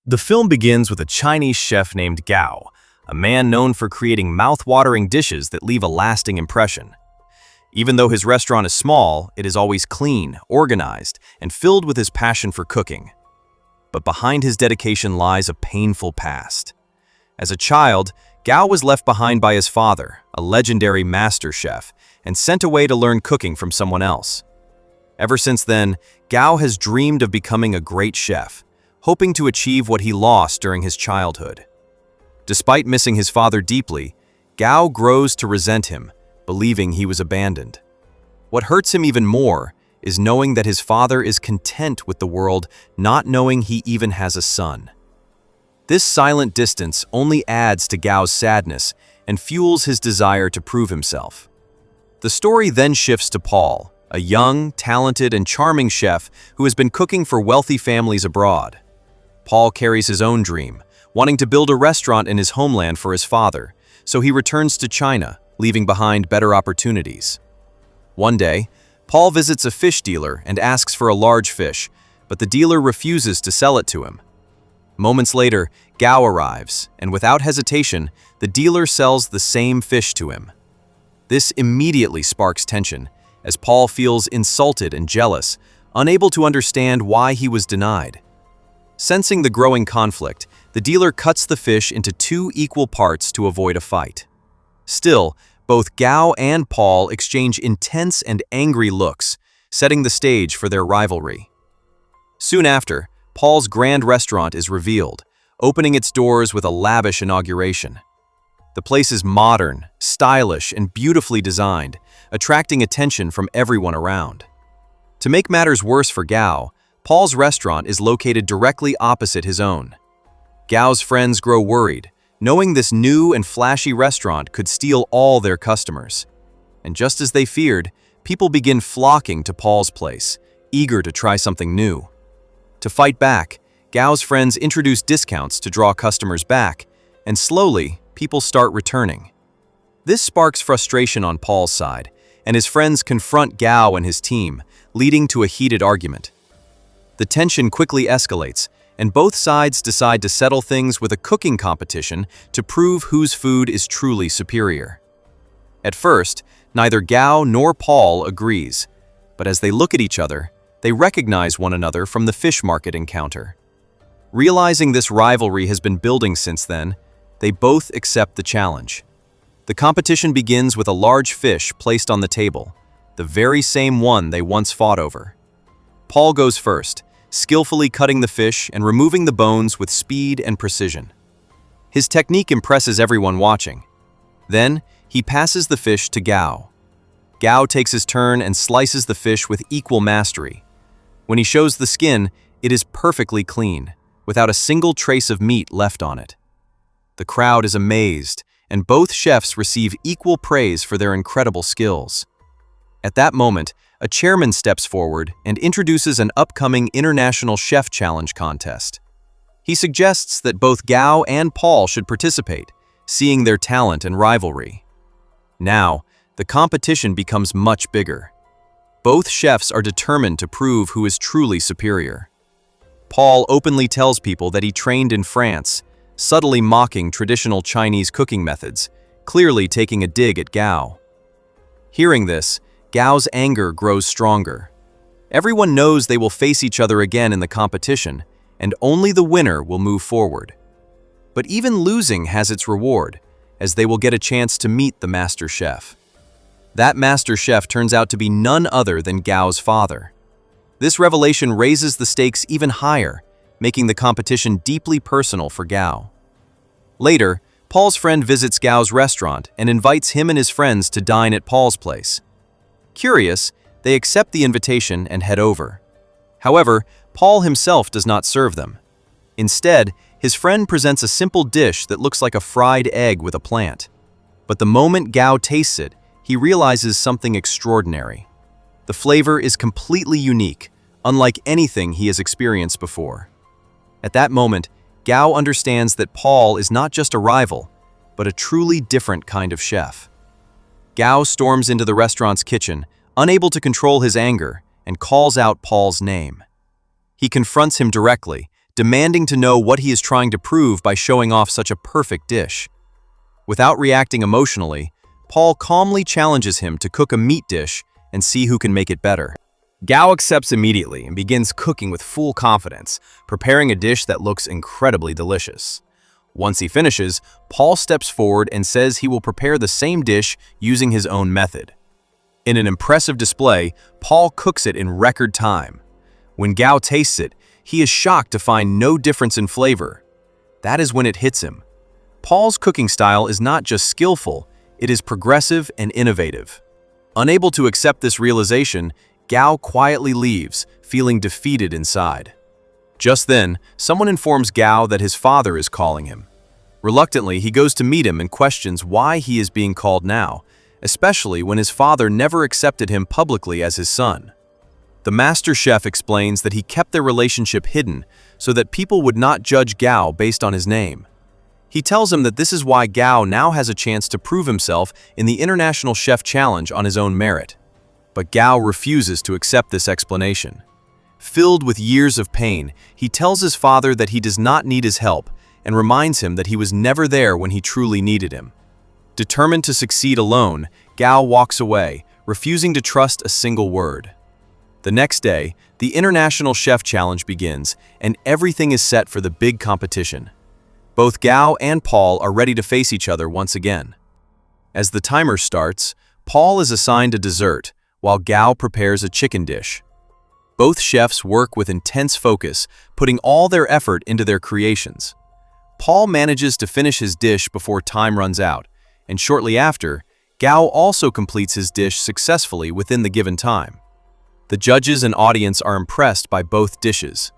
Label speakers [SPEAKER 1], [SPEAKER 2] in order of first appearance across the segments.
[SPEAKER 1] The film begins with a Chinese chef named Gao, a man known for creating mouth-watering dishes that leave a lasting impression. Even though his restaurant is small, it is always clean, organized, and filled with his passion for cooking. But behind his dedication lies a painful past. As a child, Gao was left behind by his father, a legendary master chef, and sent away to learn cooking from someone else. Ever since then, Gao has dreamed of becoming a great chef, hoping to achieve what he lost during his childhood. Despite missing his father deeply, Gao grows to resent him, believing he was abandoned. What hurts him even more is knowing that his father is content with the world, not knowing he even has a son. This silent distance only adds to Gao's sadness and fuels his desire to prove himself. The story then shifts to Paul, a young, talented, and charming chef who has been cooking for wealthy families abroad. Paul carries his own dream, wanting to build a restaurant in his homeland for his father, so he returns to China, leaving behind better opportunities. One day, Paul visits a fish dealer and asks for a large fish, but the dealer refuses to sell it to him. Moments later, Gao arrives, and without hesitation, the dealer sells the same fish to him. This immediately sparks tension, as Paul feels insulted and jealous, unable to understand why he was denied. Sensing the growing conflict, the dealer cuts the fish into 2 equal parts to avoid a fight. Still, both Gao and Paul exchange intense and angry looks, setting the stage for their rivalry. Soon after, Paul's grand restaurant is revealed, opening its doors with a lavish inauguration. The place is modern, stylish, and beautifully designed, attracting attention from everyone around. To make matters worse for Gao, Paul's restaurant is located directly opposite his own. Gao's friends grow worried, knowing this new and flashy restaurant could steal all their customers. And just as they feared, people begin flocking to Paul's place, eager to try something new. To fight back, Gao's friends introduce discounts to draw customers back, and slowly, people start returning. This sparks frustration on Paul's side, and his friends confront Gao and his team, leading to a heated argument. The tension quickly escalates, and both sides decide to settle things with a cooking competition to prove whose food is truly superior. At first, neither Gao nor Paul agrees, but as they look at each other, they recognize one another from the fish market encounter. Realizing this rivalry has been building since then, they both accept the challenge. The competition begins with a large fish placed on the table, the very same one they once fought over. Paul goes first, skillfully cutting the fish and removing the bones with speed and precision. His technique impresses everyone watching. Then, he passes the fish to Gao. Gao takes his turn and slices the fish with equal mastery. When he shows the skin, it is perfectly clean, without a single trace of meat left on it. The crowd is amazed, and both chefs receive equal praise for their incredible skills. At that moment, a chairman steps forward and introduces an upcoming International Chef Challenge contest. He suggests that both Gao and Paul should participate, seeing their talent and rivalry. Now, the competition becomes much bigger. Both chefs are determined to prove who is truly superior. Paul openly tells people that he trained in France, subtly mocking traditional Chinese cooking methods, clearly taking a dig at Gao. Hearing this, Gao's anger grows stronger. Everyone knows they will face each other again in the competition, and only the winner will move forward. But even losing has its reward, as they will get a chance to meet the master chef. That master chef turns out to be none other than Gao's father. This revelation raises the stakes even higher, making the competition deeply personal for Gao. Later, Paul's friend visits Gao's restaurant and invites him and his friends to dine at Paul's place. Curious, they accept the invitation and head over. However, Paul himself does not serve them. Instead, his friend presents a simple dish that looks like a fried egg with a plant. But the moment Gao tastes it, he realizes something extraordinary. The flavor is completely unique, unlike anything he has experienced before. At that moment, Gao understands that Paul is not just a rival, but a truly different kind of chef. Gao storms into the restaurant's kitchen, unable to control his anger, and calls out Paul's name. He confronts him directly, demanding to know what he is trying to prove by showing off such a perfect dish. Without reacting emotionally, Paul calmly challenges him to cook a meat dish and see who can make it better. Gao accepts immediately and begins cooking with full confidence, preparing a dish that looks incredibly delicious. Once he finishes, Paul steps forward and says he will prepare the same dish using his own method. In an impressive display, Paul cooks it in record time. When Gao tastes it, he is shocked to find no difference in flavor. That is when it hits him. Paul's cooking style is not just skillful, it is progressive and innovative. Unable to accept this realization, Gao quietly leaves, feeling defeated inside. Just then, someone informs Gao that his father is calling him. Reluctantly, he goes to meet him and questions why he is being called now, especially when his father never accepted him publicly as his son. The master chef explains that he kept their relationship hidden so that people would not judge Gao based on his name. He tells him that this is why Gao now has a chance to prove himself in the International Chef Challenge on his own merit. But Gao refuses to accept this explanation. Filled with years of pain, he tells his father that he does not need his help and reminds him that he was never there when he truly needed him. Determined to succeed alone, Gao walks away, refusing to trust a single word. The next day, the International Chef Challenge begins, and everything is set for the big competition. Both Gao and Paul are ready to face each other once again. As the timer starts, Paul is assigned a dessert, while Gao prepares a chicken dish. Both chefs work with intense focus, putting all their effort into their creations. Paul manages to finish his dish before time runs out, and shortly after, Gao also completes his dish successfully within the given time. The judges and audience are impressed by both dishes.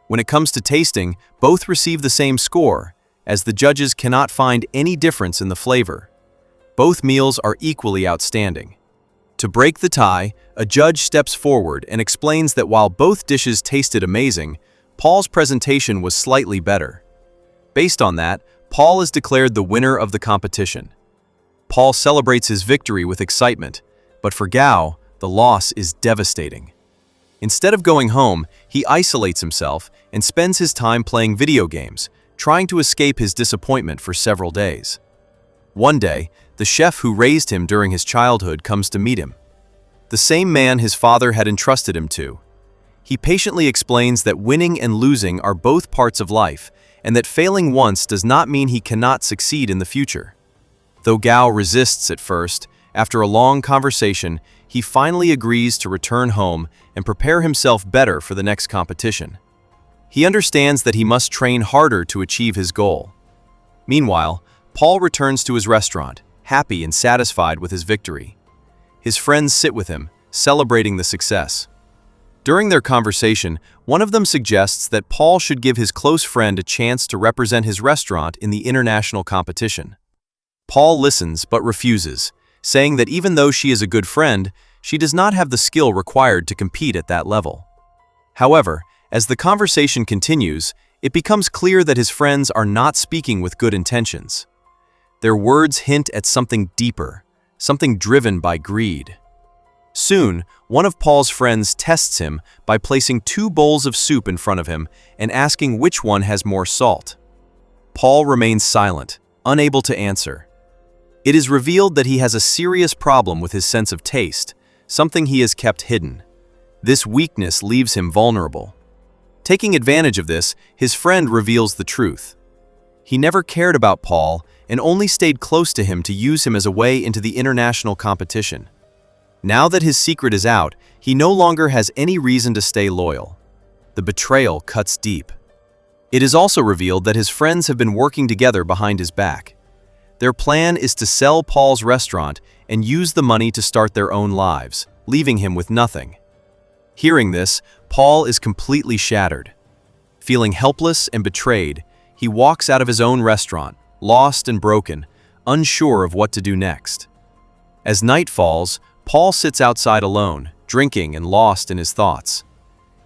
[SPEAKER 1] When it comes to tasting, both receive the same score, as the judges cannot find any difference in the flavor. Both meals are equally outstanding. To break the tie, a judge steps forward and explains that while both dishes tasted amazing, Paul's presentation was slightly better. Based on that, Paul is declared the winner of the competition. Paul celebrates his victory with excitement, but for Gao, the loss is devastating. Instead of going home, he isolates himself and spends his time playing video games, trying to escape his disappointment for several days. One day, the chef who raised him during his childhood comes to meet him. The same man his father had entrusted him to. He patiently explains that winning and losing are both parts of life, and that failing once does not mean he cannot succeed in the future. Though Gao resists at first, after a long conversation, he finally agrees to return home and prepare himself better for the next competition. He understands that he must train harder to achieve his goal. Meanwhile, Paul returns to his restaurant, happy and satisfied with his victory. His friends sit with him, celebrating the success. During their conversation, one of them suggests that Paul should give his close friend a chance to represent his restaurant in the international competition. Paul listens but refuses, saying that even though she is a good friend, she does not have the skill required to compete at that level. However, as the conversation continues, it becomes clear that his friends are not speaking with good intentions. Their words hint at something deeper, something driven by greed. Soon, one of Paul's friends tests him by placing 2 bowls of soup in front of him and asking which one has more salt. Paul remains silent, unable to answer. It is revealed that he has a serious problem with his sense of taste, something he has kept hidden. This weakness leaves him vulnerable. Taking advantage of this, his friend reveals the truth. He never cared about Paul and only stayed close to him to use him as a way into the international competition. Now that his secret is out, he no longer has any reason to stay loyal. The betrayal cuts deep. It is also revealed that his friends have been working together behind his back. Their plan is to sell Paul's restaurant and use the money to start their own lives, leaving him with nothing. Hearing this, Paul is completely shattered. Feeling helpless and betrayed, he walks out of his own restaurant, lost and broken, unsure of what to do next. As night falls, Paul sits outside alone, drinking and lost in his thoughts.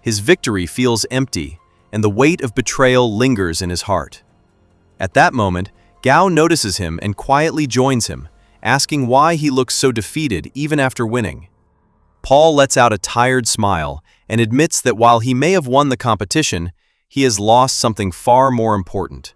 [SPEAKER 1] His victory feels empty, and the weight of betrayal lingers in his heart. At that moment, Gao notices him and quietly joins him, asking why he looks so defeated even after winning. Paul lets out a tired smile and admits that while he may have won the competition, he has lost something far more important.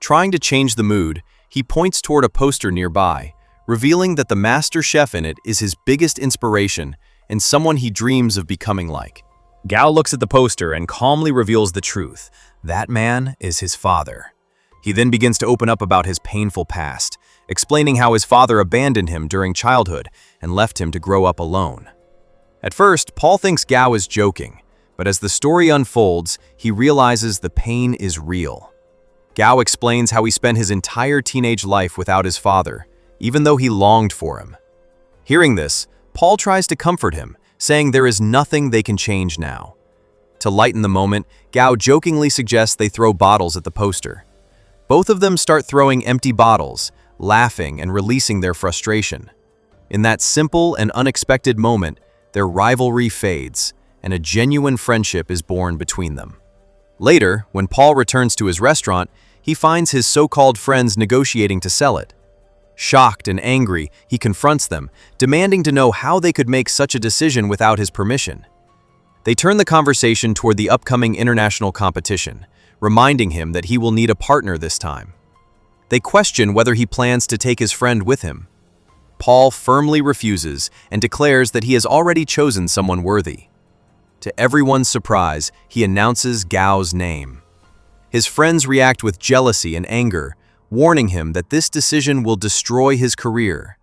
[SPEAKER 1] Trying to change the mood, he points toward a poster nearby, revealing that the master chef in it is his biggest inspiration and someone he dreams of becoming like. Gao looks at the poster and calmly reveals the truth. That man is his father. He then begins to open up about his painful past, explaining how his father abandoned him during childhood and left him to grow up alone. At first, Paul thinks Gao is joking, but as the story unfolds, he realizes the pain is real. Gao explains how he spent his entire teenage life without his father, even though he longed for him. Hearing this, Paul tries to comfort him, saying there is nothing they can change now. To lighten the moment, Gao jokingly suggests they throw bottles at the poster. Both of them start throwing empty bottles, laughing and releasing their frustration. In that simple and unexpected moment, their rivalry fades, and a genuine friendship is born between them. Later, when Paul returns to his restaurant, he finds his so-called friends negotiating to sell it. Shocked and angry, he confronts them, demanding to know how they could make such a decision without his permission. They turn the conversation toward the upcoming international competition, reminding him that he will need a partner this time. They question whether he plans to take his friend with him. Paul firmly refuses and declares that he has already chosen someone worthy. To everyone's surprise, he announces Gao's name. His friends react with jealousy and anger, warning him that this decision will destroy his career.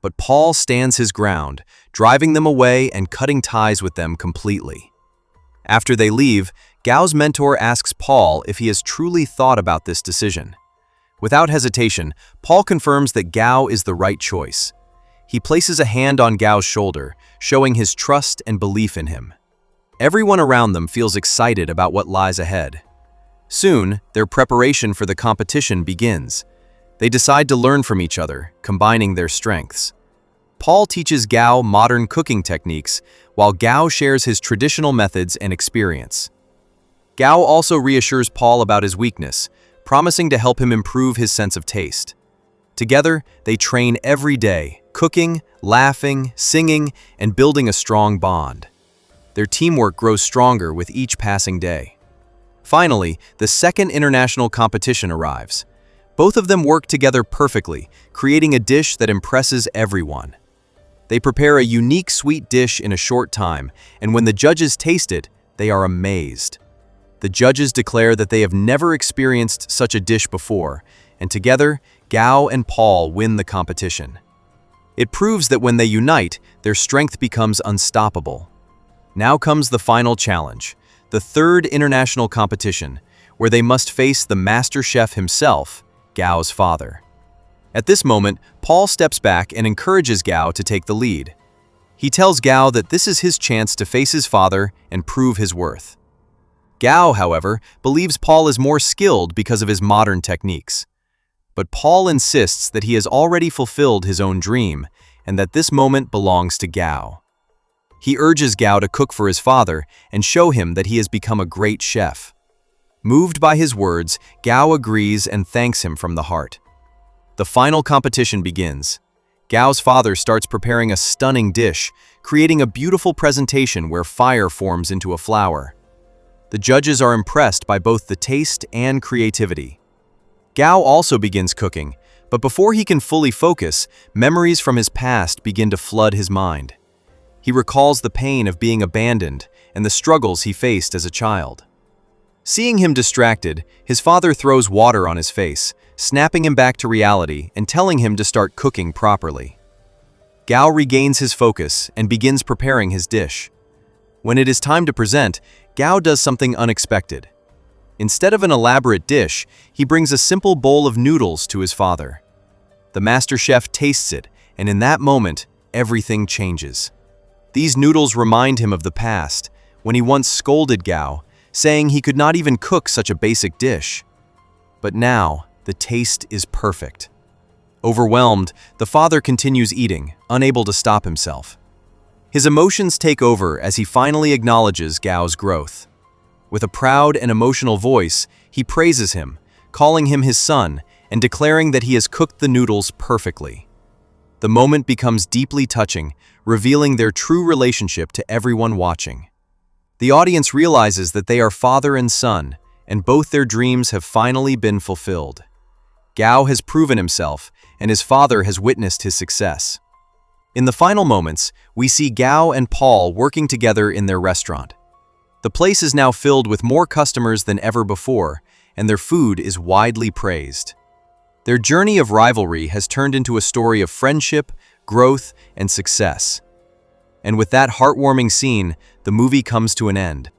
[SPEAKER 1] But Paul stands his ground, driving them away and cutting ties with them completely. After they leave, Gao's mentor asks Paul if he has truly thought about this decision. Without hesitation, Paul confirms that Gao is the right choice. He places a hand on Gao's shoulder, showing his trust and belief in him. Everyone around them feels excited about what lies ahead. Soon, their preparation for the competition begins. They decide to learn from each other, combining their strengths. Paul teaches Gao modern cooking techniques, while Gao shares his traditional methods and experience. Gao also reassures Paul about his weakness, promising to help him improve his sense of taste. Together, they train every day, cooking, laughing, singing, and building a strong bond. Their teamwork grows stronger with each passing day. Finally, the second international competition arrives. Both of them work together perfectly, creating a dish that impresses everyone. They prepare a unique sweet dish in a short time, and when the judges taste it, they are amazed. The judges declare that they have never experienced such a dish before, and together, Gao and Paul win the competition. It proves that when they unite, their strength becomes unstoppable. Now comes the final challenge, the third international competition, where they must face the master chef himself, Gao's father. At this moment, Paul steps back and encourages Gao to take the lead. He tells Gao that this is his chance to face his father and prove his worth. Gao, however, believes Paul is more skilled because of his modern techniques. But Paul insists that he has already fulfilled his own dream and that this moment belongs to Gao. He urges Gao to cook for his father and show him that he has become a great chef. Moved by his words, Gao agrees and thanks him from the heart. The final competition begins. Gao's father starts preparing a stunning dish, creating a beautiful presentation where fire forms into a flower. The judges are impressed by both the taste and creativity. Gao also begins cooking, but before he can fully focus, memories from his past begin to flood his mind. He recalls the pain of being abandoned and the struggles he faced as a child. Seeing him distracted, his father throws water on his face, snapping him back to reality and telling him to start cooking properly. Gao regains his focus and begins preparing his dish. When it is time to present, Gao does something unexpected. Instead of an elaborate dish, he brings a simple bowl of noodles to his father. The master chef tastes it, and in that moment, everything changes. These noodles remind him of the past, when he once scolded Gao, saying he could not even cook such a basic dish. But now, the taste is perfect. Overwhelmed, the father continues eating, unable to stop himself. His emotions take over as he finally acknowledges Gao's growth. With a proud and emotional voice, he praises him, calling him his son and declaring that he has cooked the noodles perfectly. The moment becomes deeply touching, revealing their true relationship to everyone watching. The audience realizes that they are father and son, and both their dreams have finally been fulfilled. Gao has proven himself, and his father has witnessed his success. In the final moments, we see Gao and Paul working together in their restaurant. The place is now filled with more customers than ever before, and their food is widely praised. Their journey of rivalry has turned into a story of friendship, growth, and success. And with that heartwarming scene, the movie comes to an end.